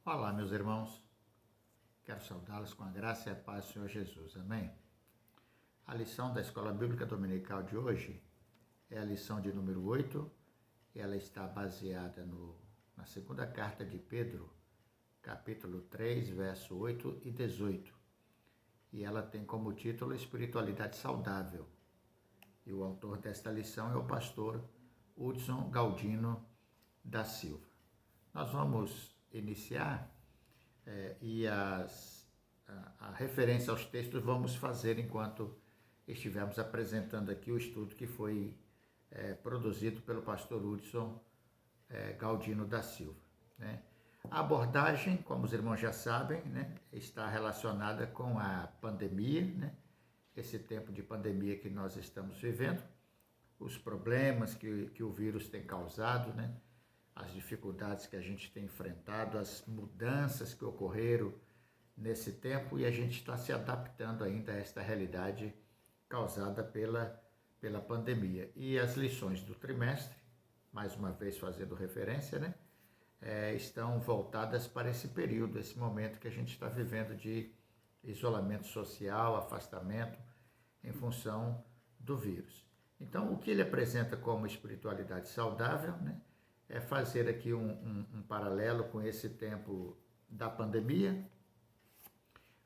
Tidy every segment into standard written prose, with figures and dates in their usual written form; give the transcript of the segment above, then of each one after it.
Olá, meus irmãos. Quero saudá-los com a graça e a paz do Senhor Jesus. Amém? A lição da Escola Bíblica Dominical de hoje é a lição de número 8. Ela está baseada na segunda carta de Pedro, capítulo 3, verso 8 e 18. E ela tem como título Espiritualidade Saudável. E o autor desta lição é o pastor Hudson Galdino da Silva. Nós vamos iniciar e a referência aos textos vamos fazer enquanto estivermos apresentando aqui o estudo que foi produzido pelo pastor Hudson Galdino da Silva. Né? A abordagem, como os irmãos já sabem, né, está relacionada com a pandemia, né? Esse tempo de pandemia que nós estamos vivendo, os problemas que o vírus tem causado, né? As dificuldades que a gente tem enfrentado, as mudanças que ocorreram nesse tempo e a gente está se adaptando ainda a esta realidade causada pela pandemia. E as lições do trimestre, mais uma vez fazendo referência, né, estão voltadas para esse período, esse momento que a gente está vivendo de isolamento social, afastamento em função do vírus. Então, o que ele apresenta como espiritualidade saudável, né, é fazer aqui um paralelo com esse tempo da pandemia,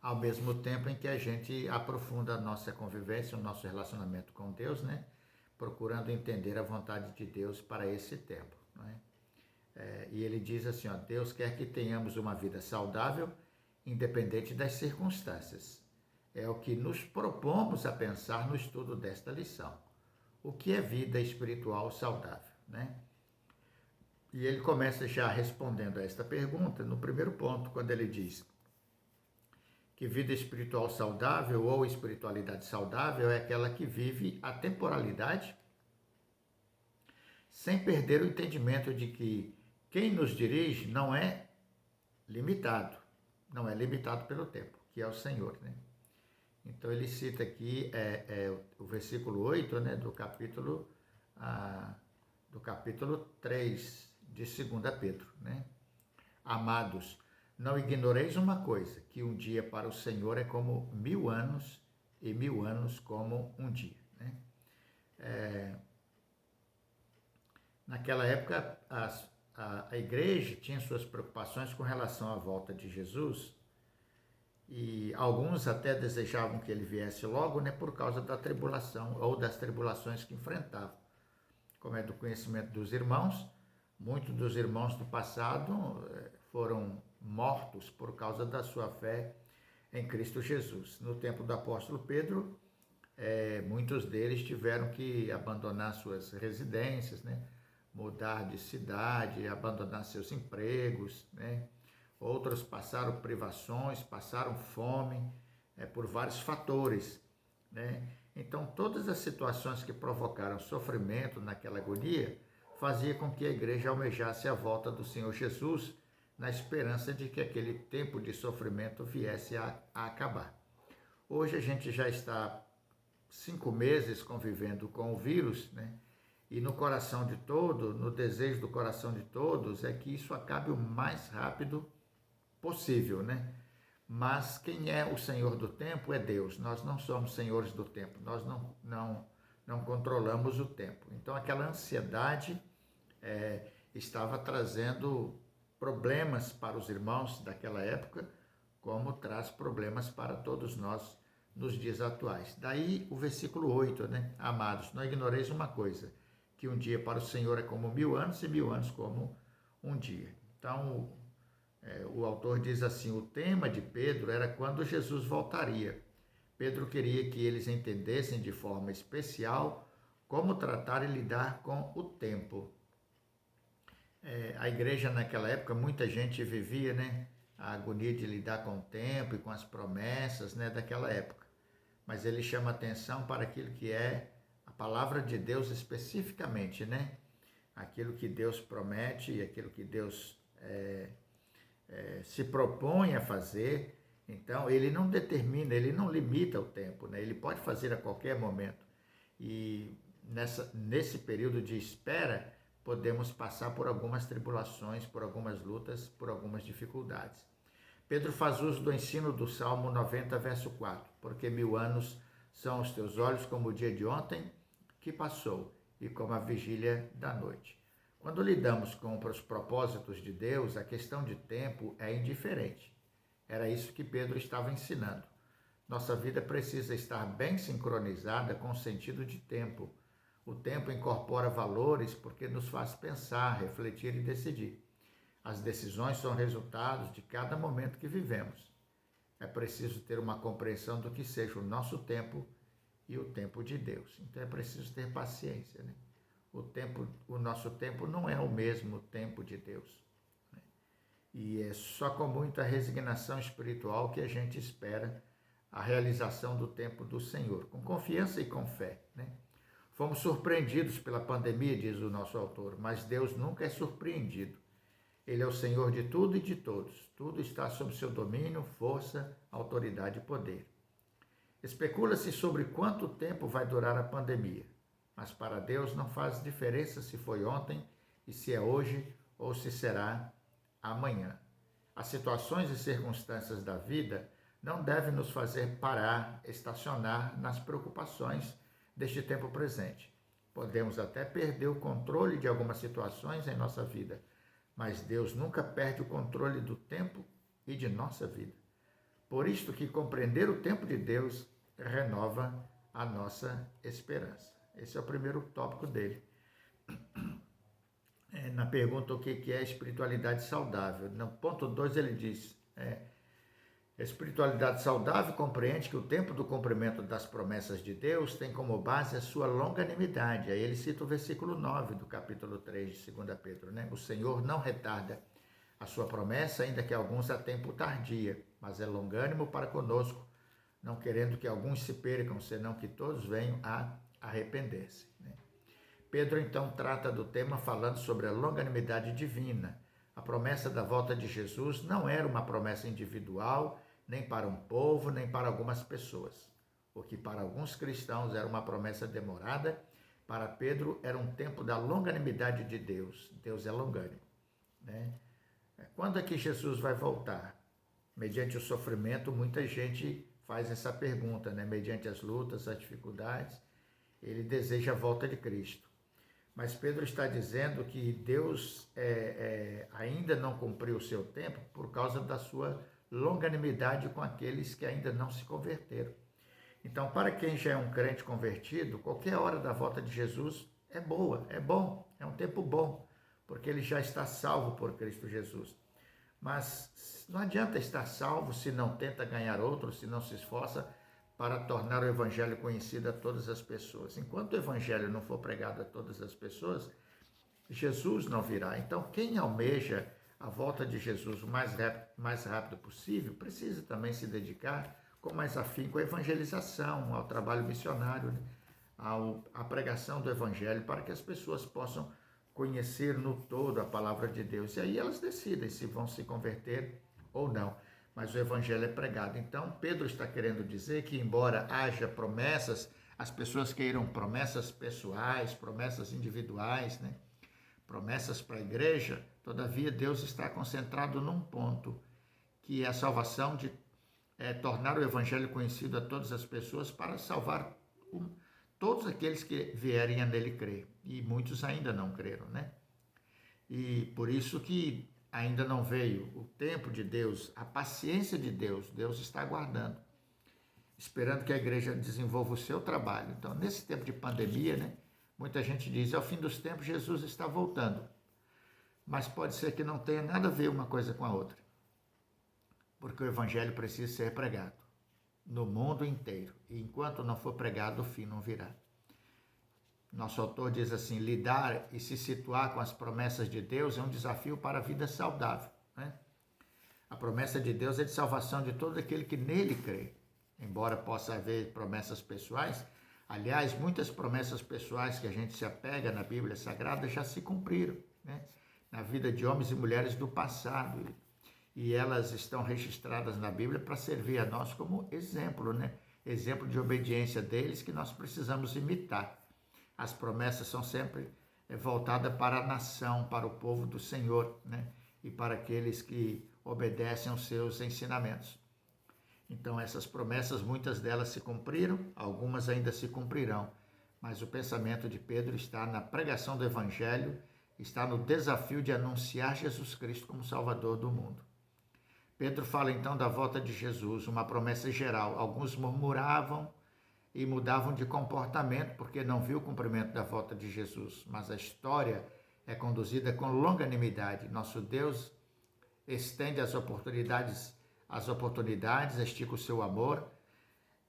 ao mesmo tempo em que a gente aprofunda a nossa convivência, o nosso relacionamento com Deus, né? Procurando entender a vontade de Deus para esse tempo. Não é? E ele diz assim, ó, Deus quer que tenhamos uma vida saudável, independente das circunstâncias. É o que nos propomos a pensar no estudo desta lição. O que é vida espiritual saudável, né? E ele começa já respondendo a esta pergunta no primeiro ponto, quando ele diz que vida espiritual saudável ou espiritualidade saudável é aquela que vive a temporalidade sem perder o entendimento de que quem nos dirige não é limitado pelo tempo, que é o Senhor, né? Então ele cita aqui o versículo 8, né, do capítulo 3 de 2 Pedro, né? Amados, não ignoreis uma coisa, que um dia para o Senhor é como 1000 anos e 1000 anos como um dia, né? Naquela época, a igreja tinha suas preocupações com relação à volta de Jesus e alguns até desejavam que ele viesse logo, né, por causa da tribulação ou das tribulações que enfrentavam. Como é do conhecimento dos irmãos, muitos dos irmãos do passado foram mortos por causa da sua fé em Cristo Jesus. No tempo do apóstolo Pedro, muitos deles tiveram que abandonar suas residências, né? Mudar de cidade, abandonar seus empregos, né? Outros passaram privações, passaram fome, por vários fatores, né? Então, todas as situações que provocaram sofrimento naquela agonia fazia com que a igreja almejasse a volta do Senhor Jesus na esperança de que aquele tempo de sofrimento viesse a acabar. Hoje a gente já está 5 meses convivendo com o vírus, né? E no coração de todos, no desejo do coração de todos, é que isso acabe o mais rápido possível, né? Mas quem é o Senhor do tempo é Deus. Nós não somos senhores do tempo, nós não controlamos o tempo. Então aquela ansiedade estava trazendo problemas para os irmãos daquela época, como traz problemas para todos nós nos dias atuais. Daí o versículo 8, né? Amados, não ignoreis uma coisa, que um dia para o Senhor é como 1000 anos e 1000 anos como um dia. Então, o autor diz assim, o tema de Pedro era quando Jesus voltaria. Pedro queria que eles entendessem de forma especial como tratar e lidar com o tempo. A igreja naquela época, muita gente vivia, né, a agonia de lidar com o tempo e com as promessas, né, daquela época. Mas ele chama atenção para aquilo que é a palavra de Deus especificamente, né? Aquilo que Deus promete e aquilo que Deus se propõe a fazer. Então, ele não determina, ele não limita o tempo, né? Ele pode fazer a qualquer momento. E nesse período de espera, podemos passar por algumas tribulações, por algumas lutas, por algumas dificuldades. Pedro faz uso do ensino do Salmo 90, verso 4, porque 1000 anos são os teus olhos como o dia de ontem que passou e como a vigília da noite. Quando lidamos com os propósitos de Deus, a questão de tempo é indiferente. Era isso que Pedro estava ensinando. Nossa vida precisa estar bem sincronizada com o sentido de tempo. O tempo incorpora valores porque nos faz pensar, refletir e decidir. As decisões são resultados de cada momento que vivemos. É preciso ter uma compreensão do que seja o nosso tempo e o tempo de Deus. Então é preciso ter paciência, né? O nosso tempo não é o mesmo tempo de Deus, né? E é só com muita resignação espiritual que a gente espera a realização do tempo do Senhor, com confiança e com fé, né? Fomos surpreendidos pela pandemia, diz o nosso autor, mas Deus nunca é surpreendido. Ele é o Senhor de tudo e de todos. Tudo está sob seu domínio, força, autoridade e poder. Especula-se sobre quanto tempo vai durar a pandemia, mas para Deus não faz diferença se foi ontem e se é hoje ou se será amanhã. As situações e circunstâncias da vida não devem nos fazer parar, estacionar nas preocupações deste tempo presente. Podemos até perder o controle de algumas situações em nossa vida, mas Deus nunca perde o controle do tempo e de nossa vida. Por isto que compreender o tempo de Deus renova a nossa esperança. Esse é o primeiro tópico dele. Na pergunta o que é espiritualidade saudável, no ponto 2 ele diz, a espiritualidade saudável compreende que o tempo do cumprimento das promessas de Deus tem como base a sua longanimidade. Aí ele cita o versículo 9 do capítulo 3 de 2 Pedro, né? O Senhor não retarda a sua promessa, ainda que alguns a tempo tardia, mas é longânimo para conosco, não querendo que alguns se percam, senão que todos venham a arrepender-se, né? Pedro então trata do tema falando sobre a longanimidade divina. A promessa da volta de Jesus não era uma promessa individual, nem para um povo, nem para algumas pessoas. O que para alguns cristãos era uma promessa demorada, para Pedro era um tempo da longanimidade de Deus. Deus é longânimo, né? Quando é que Jesus vai voltar? Mediante o sofrimento, muita gente faz essa pergunta, né? Mediante as lutas, as dificuldades, ele deseja a volta de Cristo. Mas Pedro está dizendo que Deus ainda não cumpriu o seu tempo por causa da sua longanimidade com aqueles que ainda não se converteram. Então, para quem já é um crente convertido, qualquer hora da volta de Jesus é boa, é bom, é um tempo bom, porque ele já está salvo por Cristo Jesus. Mas não adianta estar salvo se não tenta ganhar outro, se não se esforça para tornar o evangelho conhecido a todas as pessoas. Enquanto o evangelho não for pregado a todas as pessoas, Jesus não virá. Então, quem almeja a volta de Jesus o mais rápido possível, precisa também se dedicar com mais afinco à evangelização, ao trabalho missionário, né? À pregação do evangelho, para que as pessoas possam conhecer no todo a palavra de Deus. E aí elas decidem se vão se converter ou não. Mas o evangelho é pregado. Então, Pedro está querendo dizer que, embora haja promessas, as pessoas queiram promessas pessoais, promessas individuais, né? Promessas para a igreja, todavia Deus está concentrado num ponto, que é a salvação de tornar o evangelho conhecido a todas as pessoas para salvar todos aqueles que vierem a nele crer. E muitos ainda não creram, né? E por isso que ainda não veio o tempo de Deus, a paciência de Deus. Deus está aguardando, esperando que a igreja desenvolva o seu trabalho. Então, nesse tempo de pandemia, né, muita gente diz, ao fim dos tempos, Jesus está voltando. Mas pode ser que não tenha nada a ver uma coisa com a outra, porque o evangelho precisa ser pregado no mundo inteiro. E enquanto não for pregado, o fim não virá. Nosso autor diz assim, lidar e se situar com as promessas de Deus é um desafio para a vida saudável, né? A promessa de Deus é de salvação de todo aquele que nele crê. Embora possa haver promessas pessoais, aliás, muitas promessas pessoais que a gente se apega na Bíblia Sagrada já se cumpriram, né? Na vida de homens e mulheres do passado. E elas estão registradas na Bíblia para servir a nós como exemplo, né? Exemplo de obediência deles que nós precisamos imitar. As promessas são sempre voltada para a nação, para o povo do Senhor, né? E para aqueles que obedecem aos seus ensinamentos. Então, essas promessas, muitas delas se cumpriram, algumas ainda se cumprirão, mas o pensamento de Pedro está na pregação do Evangelho, está no desafio de anunciar Jesus Cristo como Salvador do mundo. Pedro fala então da volta de Jesus, uma promessa geral. Alguns murmuravam e mudavam de comportamento porque não viu o cumprimento da volta de Jesus, mas a história é conduzida com longanimidade. Nosso Deus estende as oportunidades, estica o seu amor.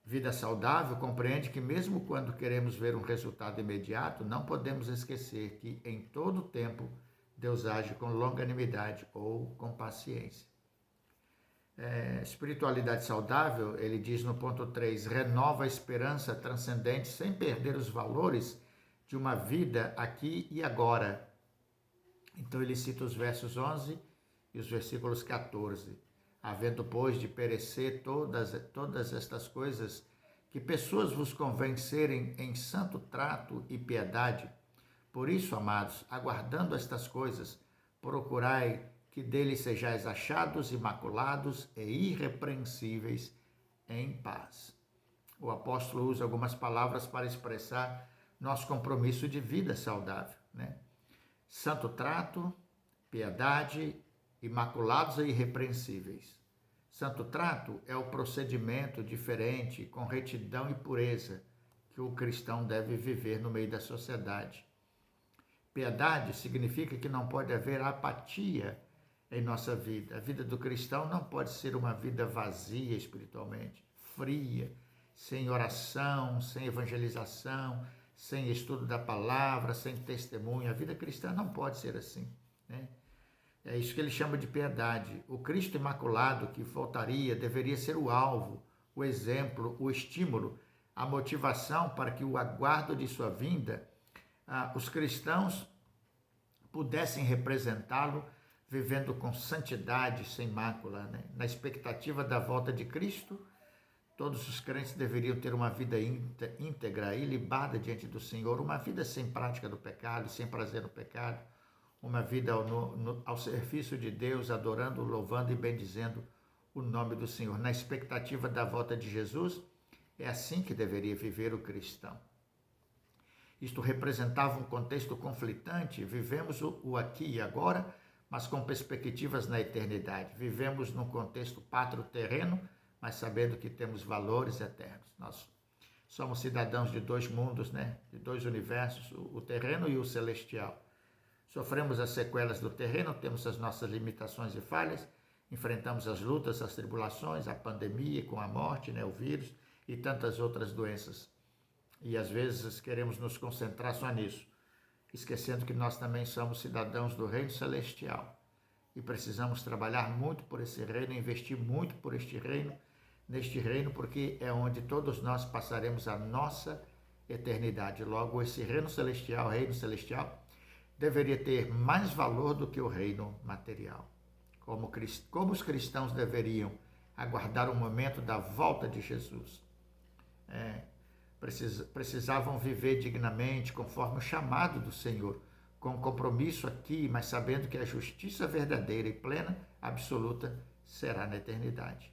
Vida saudável compreende que mesmo quando queremos ver um resultado imediato, não podemos esquecer que em todo tempo Deus age com longanimidade ou com paciência. Espiritualidade saudável, ele diz no ponto 3, renova a esperança transcendente sem perder os valores de uma vida aqui e agora. Então ele cita os versos 11 e os versículos 14. Havendo, pois, de perecer todas estas coisas, que pessoas vos convencerem em santo trato e piedade. Por isso, amados, aguardando estas coisas, procurai que deles sejais achados, imaculados e irrepreensíveis em paz. O apóstolo usa algumas palavras para expressar nosso compromisso de vida saudável, né? Santo trato, piedade, imaculados e irrepreensíveis. Santo trato é o procedimento diferente, com retidão e pureza, que o cristão deve viver no meio da sociedade. Piedade significa que não pode haver apatia em nossa vida. A vida do cristão não pode ser uma vida vazia espiritualmente, fria, sem oração, sem evangelização, sem estudo da palavra, sem testemunho. A vida cristã não pode ser assim, né? É isso que ele chama de piedade. O Cristo imaculado que voltaria deveria ser o alvo, o exemplo, o estímulo, a motivação para que o aguardo de sua vinda, os cristãos pudessem representá-lo vivendo com santidade, sem mácula, né? Na expectativa da volta de Cristo, todos os crentes deveriam ter uma vida íntegra, ilibada diante do Senhor, uma vida sem prática do pecado, sem prazer no pecado, uma vida ao serviço de Deus, adorando, louvando e bendizendo o nome do Senhor. Na expectativa da volta de Jesus, é assim que deveria viver o cristão. Isto representava um contexto conflitante. Vivemos o aqui e agora, mas com perspectivas na eternidade. Vivemos num contexto pátrio-terreno, mas sabendo que temos valores eternos. Nós somos cidadãos de dois mundos, né? De dois universos, o terreno e o celestial. Sofremos as sequelas do terreno, temos as nossas limitações e falhas, enfrentamos as lutas, as tribulações, a pandemia com a morte, né, o vírus e tantas outras doenças. E às vezes queremos nos concentrar só nisso, esquecendo que nós também somos cidadãos do reino celestial e precisamos trabalhar muito por esse reino, investir muito por neste reino, porque é onde todos nós passaremos a nossa eternidade. Logo, esse reino celestial, deveria ter mais valor do que o reino material. Como os cristãos deveriam aguardar o momento da volta de Jesus. Precisavam viver dignamente, conforme o chamado do Senhor, com compromisso aqui, mas sabendo que a justiça verdadeira e plena, absoluta, será na eternidade.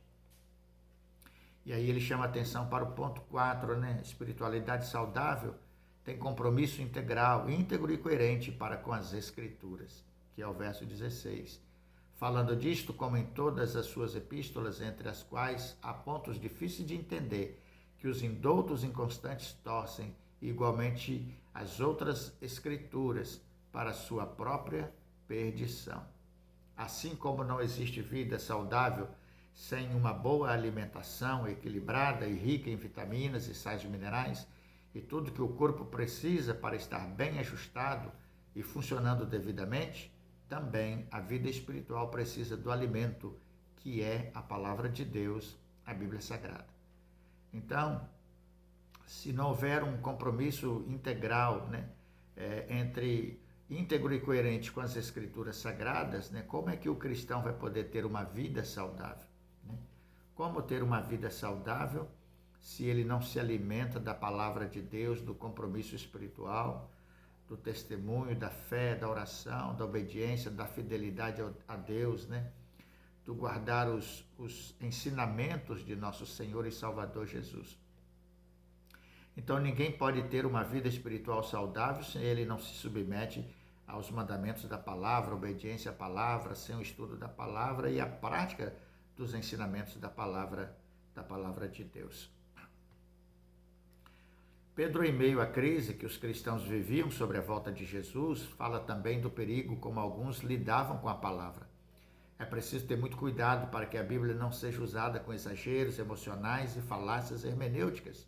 E aí ele chama atenção para o ponto 4, né? Espiritualidade saudável tem compromisso integral, íntegro e coerente para com as Escrituras, que é o verso 16. Falando disto, como em todas as suas epístolas, entre as quais há pontos difíceis de entender, que os indoutos inconstantes torcem, igualmente as outras Escrituras, para sua própria perdição. Assim como não existe vida saudável sem uma boa alimentação equilibrada e rica em vitaminas e sais minerais, e tudo que o corpo precisa para estar bem ajustado e funcionando devidamente, também a vida espiritual precisa do alimento, que é a palavra de Deus, a Bíblia Sagrada. Então, se não houver um compromisso integral, né, entre íntegro e coerente com as Escrituras Sagradas, né, como é que o cristão vai poder ter uma vida saudável? Né? Como ter uma vida saudável se ele não se alimenta da palavra de Deus, do compromisso espiritual, do testemunho, da fé, da oração, da obediência, da fidelidade a Deus, né? Do guardar os ensinamentos de nosso Senhor e Salvador Jesus. Então ninguém pode ter uma vida espiritual saudável se ele não se submete aos mandamentos da palavra, obediência à palavra, sem o estudo da palavra e a prática dos ensinamentos da palavra de Deus. Pedro, em meio à crise que os cristãos viviam sobre a volta de Jesus, fala também do perigo como alguns lidavam com a palavra. É preciso ter muito cuidado para que a Bíblia não seja usada com exageros emocionais e falácias hermenêuticas.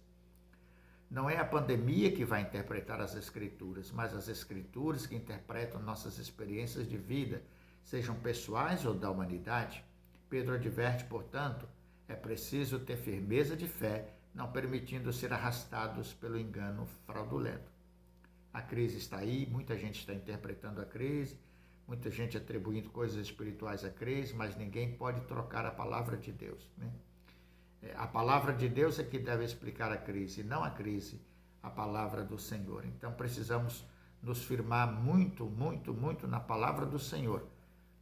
Não é a pandemia que vai interpretar as Escrituras, mas as Escrituras que interpretam nossas experiências de vida, sejam pessoais ou da humanidade. Pedro adverte, portanto, é preciso ter firmeza de fé, não permitindo ser arrastados pelo engano fraudulento. A crise está aí, muita gente está interpretando a crise, muita gente atribuindo coisas espirituais à crise, mas ninguém pode trocar a palavra de Deus, né? A palavra de Deus é que deve explicar a crise, não a crise, a palavra do Senhor. Então precisamos nos firmar muito, muito, muito na palavra do Senhor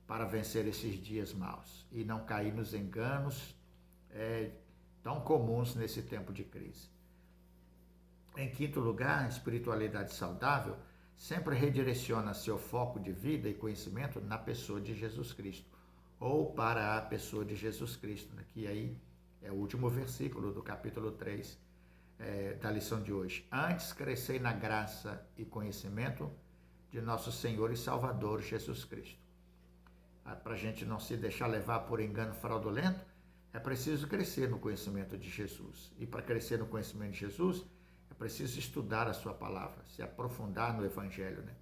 para vencer esses dias maus e não cair nos enganos tão comuns nesse tempo de crise. Em quinto lugar, a espiritualidade saudável sempre redireciona seu foco de vida e conhecimento na pessoa de Jesus Cristo, ou para a pessoa de Jesus Cristo, né? Que aí é o último versículo do capítulo 3 da lição de hoje. Antes crescei na graça e conhecimento de nosso Senhor e Salvador Jesus Cristo. Para a gente não se deixar levar por engano fraudulento, é preciso crescer no conhecimento de Jesus. E para crescer no conhecimento de Jesus, é preciso estudar a sua palavra, se aprofundar no Evangelho, né?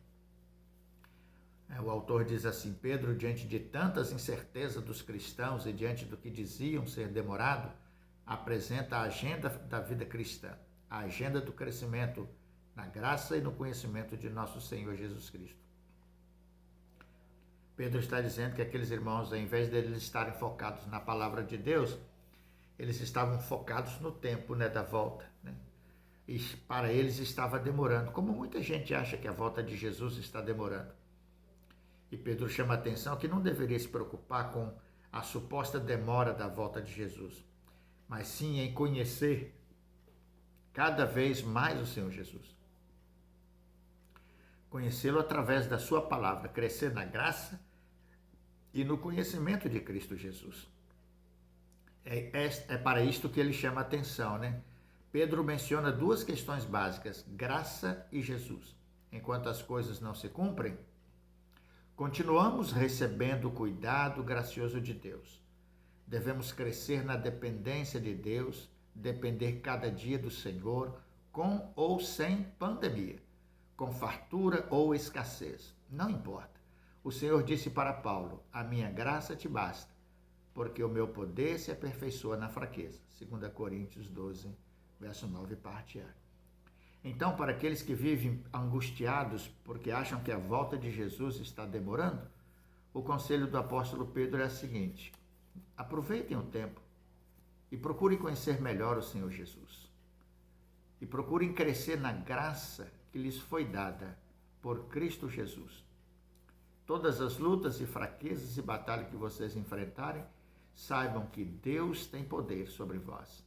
O autor diz assim: Pedro, diante de tantas incertezas dos cristãos e diante do que diziam ser demorado, apresenta a agenda da vida cristã, a agenda do crescimento na graça e no conhecimento de nosso Senhor Jesus Cristo. Pedro está dizendo que aqueles irmãos, ao invés de eles estarem focados na palavra de Deus, eles estavam focados no tempo, né, da volta, né? E para eles estava demorando, como muita gente acha que a volta de Jesus está demorando. E Pedro chama a atenção que não deveria se preocupar com a suposta demora da volta de Jesus, mas sim em conhecer cada vez mais o Senhor Jesus. Conhecê-lo através da sua palavra, crescer na graça e no conhecimento de Cristo Jesus. É para isto que ele chama a atenção, né? Pedro menciona duas questões básicas, graça e Jesus. Enquanto as coisas não se cumprem, continuamos recebendo o cuidado gracioso de Deus. Devemos crescer na dependência de Deus, depender cada dia do Senhor, com ou sem pandemia, com fartura ou escassez, não importa. O Senhor disse para Paulo: a minha graça te basta, porque o meu poder se aperfeiçoa na fraqueza. 2 Coríntios 12, verso 9, parte A. Então, para aqueles que vivem angustiados porque acham que a volta de Jesus está demorando, o conselho do apóstolo Pedro é o seguinte: aproveitem o tempo e procurem conhecer melhor o Senhor Jesus. E procurem crescer na graça que lhes foi dada por Cristo Jesus. Todas as lutas e fraquezas e batalhas que vocês enfrentarem, saibam que Deus tem poder sobre vós.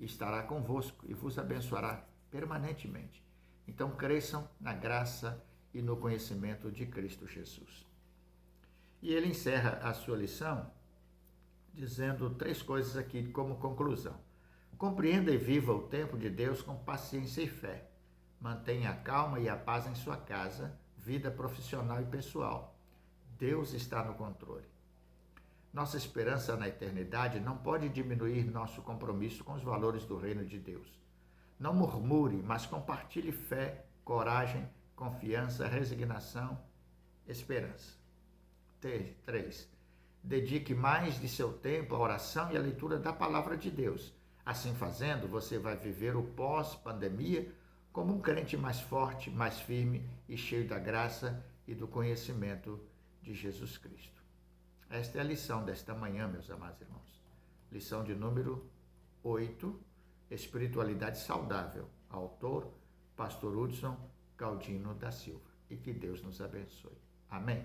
Estará convosco e vos abençoará permanentemente. Então cresçam na graça e no conhecimento de Cristo Jesus. E ele encerra a sua lição dizendo 3 coisas aqui como conclusão. Compreenda e viva o tempo de Deus com paciência e fé. Mantenha a calma e a paz em sua casa, vida profissional e pessoal. Deus está no controle. Nossa esperança na eternidade não pode diminuir nosso compromisso com os valores do reino de Deus. Não murmure, mas compartilhe fé, coragem, confiança, resignação, esperança. 3. Dedique mais de seu tempo à oração e à leitura da palavra de Deus. Assim fazendo, você vai viver o pós-pandemia como um crente mais forte, mais firme e cheio da graça e do conhecimento de Jesus Cristo. Esta é a lição desta manhã, meus amados irmãos. Lição de número 8, Espiritualidade Saudável. Autor, Pastor Hudson Galdino da Silva. e que Deus nos abençoe. Amém?